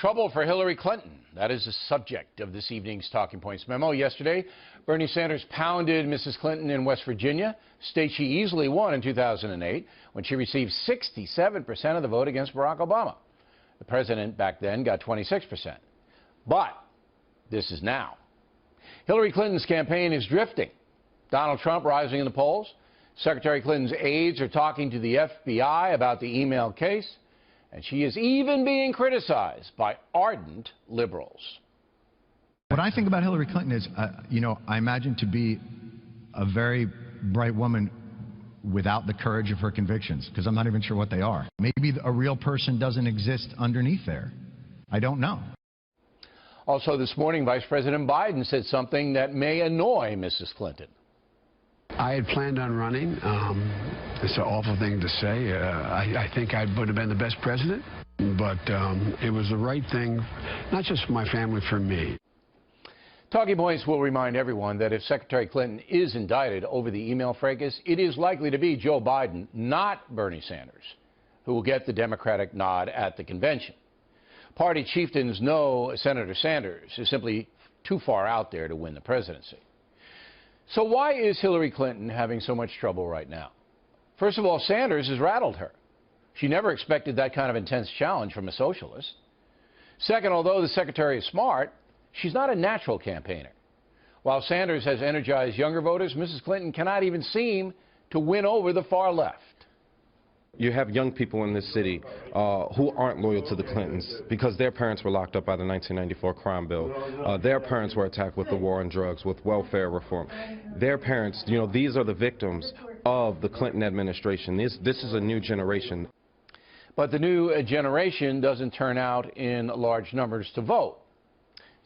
Trouble for Hillary Clinton. That is the subject of this evening's Talking Points memo. Yesterday, Bernie Sanders pounded Mrs. Clinton in West Virginia, state she easily won in 2008 when she received 67% of the vote against Barack Obama. The president back then got 26%. But this is now. Hillary Clinton's campaign is drifting. Donald Trump rising in the polls. Secretary Clinton's aides are talking to the FBI about the email case. And she is even being criticized by ardent liberals. What I think about Hillary Clinton is, I imagine to be a very bright woman without the courage of her convictions, because I'm not even sure what they are. Maybe a real person doesn't exist underneath there. I don't know. Also this morning, Vice President Biden said something that may annoy Mrs. Clinton. I had planned on running. It's an awful thing to say. I think I would have been the best president, but it was the right thing, not just for my family, for me. Talking Points will remind everyone that if Secretary Clinton is indicted over the email fracas, it is likely to be Joe Biden, not Bernie Sanders, who will get the Democratic nod at the convention. Party chieftains know Senator Sanders is simply too far out there to win the presidency. So why is Hillary Clinton having so much trouble right now? First of all, Sanders has rattled her. She never expected that kind of intense challenge from a socialist. Second, although the secretary is smart, she's not a natural campaigner. While Sanders has energized younger voters, Mrs. Clinton cannot even seem to win over the far left. You have young people in this city who aren't loyal to the Clintons because their parents were locked up by the 1994 crime bill. Their parents were attacked with the war on drugs, with welfare reform. Their parents, these are the victims of the Clinton administration. This is a new generation. But the new generation doesn't turn out in large numbers to vote.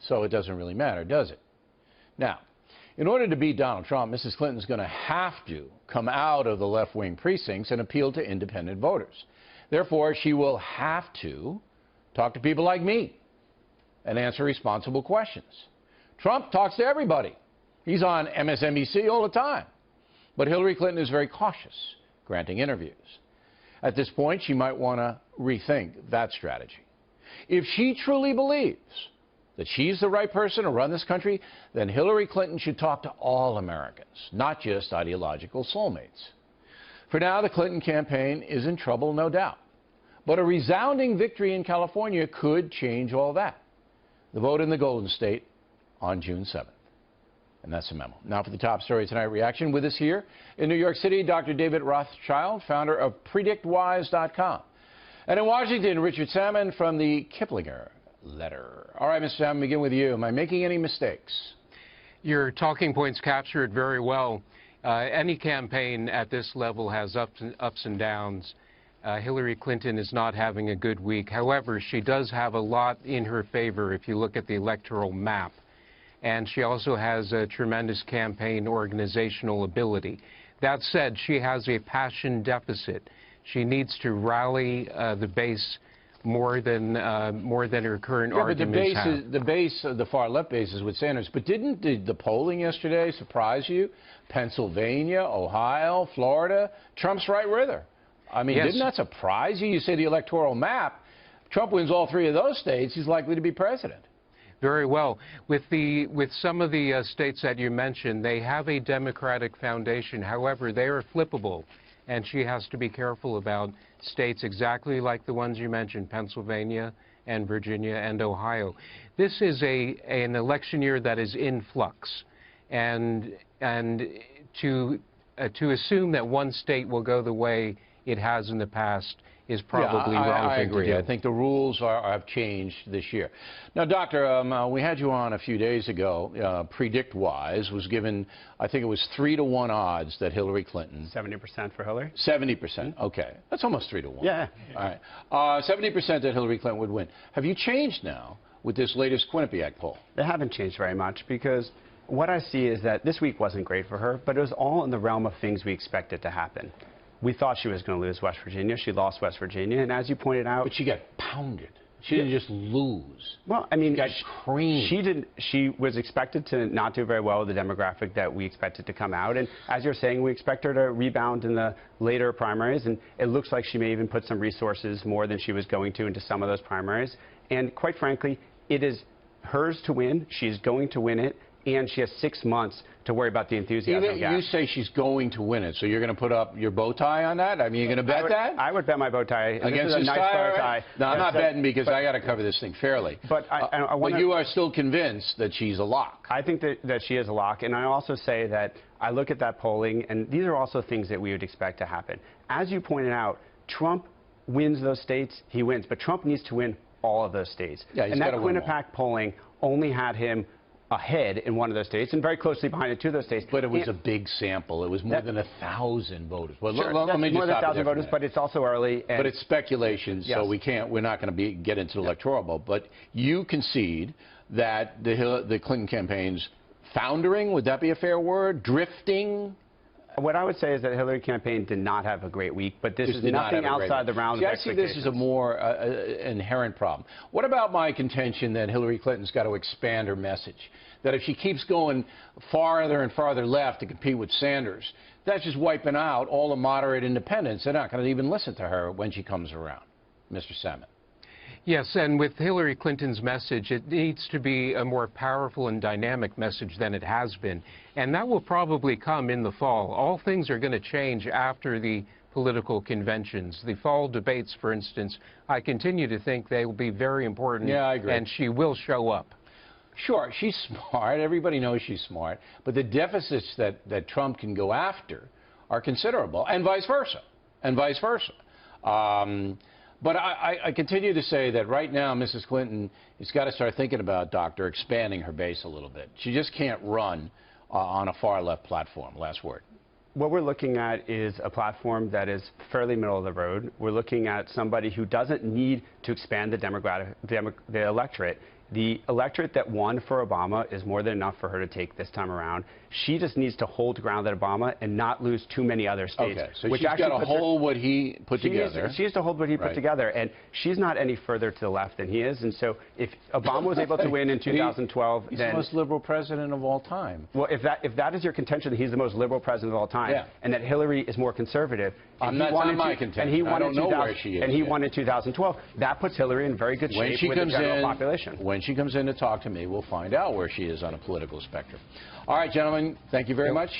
So it doesn't really matter, does it? Now, in order to beat Donald Trump, Mrs. Clinton's going to have to come out of the left-wing precincts and appeal to independent voters. Therefore, she will have to talk to people like me and answer responsible questions. Trump talks to everybody. He's on MSNBC all the time. But Hillary Clinton is very cautious granting interviews. At this point, she might want to rethink that strategy. If she truly believes that she's the right person to run this country, then Hillary Clinton should talk to all Americans, not just ideological soulmates. For now, the Clinton campaign is in trouble, no doubt. But a resounding victory in California could change all that. The vote in the Golden State on June 7th. And that's the memo. Now for the top story tonight reaction. With us here in New York City, Dr. David Rothschild, founder of PredictWise.com. And in Washington, Richard Salmon from the Kiplinger Letter. All right, Mr. Salmon, begin with you. Am I making any mistakes? Your talking points capture it very well. Any campaign at this level has ups and downs. Hillary Clinton is not having a good week. However, she does have a lot in her favor if you look at the electoral map. And she also has a tremendous campaign organizational ability. That said, she has a passion deficit. She needs to rally the base more than her current arguments have. The base, the far left base is with Sanders. But didn't the polling yesterday surprise you? Pennsylvania, Ohio, Florida, Trump's right with her. I mean, yes. Didn't that surprise you? You say the electoral map. Trump wins all three of those states, he's likely to be president. Very well. With some of the states that you mentioned, they have a Democratic foundation. However, they are flippable. And she has to be careful about states exactly like the ones you mentioned, Pennsylvania and Virginia and Ohio. This is an election year that is in flux. And to assume that one state will go the way it has in the past is probably wrong. I agree. I think the rules have changed this year. Now, Doctor, we had you on a few days ago. PredictWise was given, I think it was 3-to-1 odds that Hillary Clinton. 70% for Hillary? 70%. Okay. That's almost 3-to-1. Yeah. All right. 70% that Hillary Clinton would win. Have you changed now with this latest Quinnipiac poll? They haven't changed very much because what I see is that this week wasn't great for her, but it was all in the realm of things we expected to happen. We thought she was going to lose West Virginia. She lost West Virginia, and as you pointed out... But she got pounded. She didn't just lose. Well, I mean, she got creamed. She was expected to not do very well with the demographic that we expected to come out. And as you're saying, we expect her to rebound in the later primaries. And it looks like she may even put some resources more than she was going to into some of those primaries. And quite frankly, it is hers to win. She's going to win it. And she has 6 months to worry about the enthusiasm gap. You say she's going to win it, so you're going to put up your bow tie on that? I mean, you're going to bet that? I would bet my bow tie. Against this is a nice bow tie. No, I'm not betting because I got to cover this thing fairly. But but you are still convinced that she's a lock? I think that she is a lock. And I also say that I look at that polling, and these are also things that we would expect to happen. As you pointed out, Trump wins those states, he wins. But Trump needs to win all of those states. Yeah, he's and that gotta win Quinnipiac polling only had him ahead in one of those states and very closely behind in two of those states. But it was a big sample. It was more than 1,000 voters. Well, sure, let me just more than stop 1,000 voters, but it's also early. But it's speculation, yes. so we're not going to get into the electoral vote. But you concede that the Clinton campaign's foundering, would that be a fair word? Drifting? What I would say is that Hillary campaign did not have a great week, but this is nothing outside the realms of expectations. I see this as a more inherent problem. What about my contention that Hillary Clinton's got to expand her message? That if she keeps going farther and farther left to compete with Sanders, that's just wiping out all the moderate independents. They're not going to even listen to her when she comes around. Mr. Samet. Yes, and with Hillary Clinton's message, it needs to be a more powerful and dynamic message than it has been. And that will probably come in the fall. All things are going to change after the political conventions. The fall debates, for instance, I continue to think they will be very important. Yeah, I agree. And she will show up. Sure, she's smart. Everybody knows she's smart. But the deficits that Trump can go after are considerable, and vice versa, and vice versa. But I continue to say that right now, Mrs. Clinton has got to start thinking about, Doctor, expanding her base a little bit. She just can't run on a far-left platform. Last word. What we're looking at is a platform that is fairly middle of the road. We're looking at somebody who doesn't need to expand the electorate. The electorate that won for Obama is more than enough for her to take this time around. She just needs to hold ground at Obama and not lose too many other states. Okay, so she's got to hold what he put together. She has to hold what he put together, and she's not any further to the left than he is. And so if Obama was able to win in 2012, he's then the most liberal president of all time. Well, if that is your contention, that he's the most liberal president of all time, and that Hillary is more conservative, that's not my contention. And he won I don't know where she is. And he won in 2012. That puts Hillary in very good shape with the general population. When she comes in to talk to me, we'll find out where she is on a political spectrum. All right, gentlemen, thank you very much.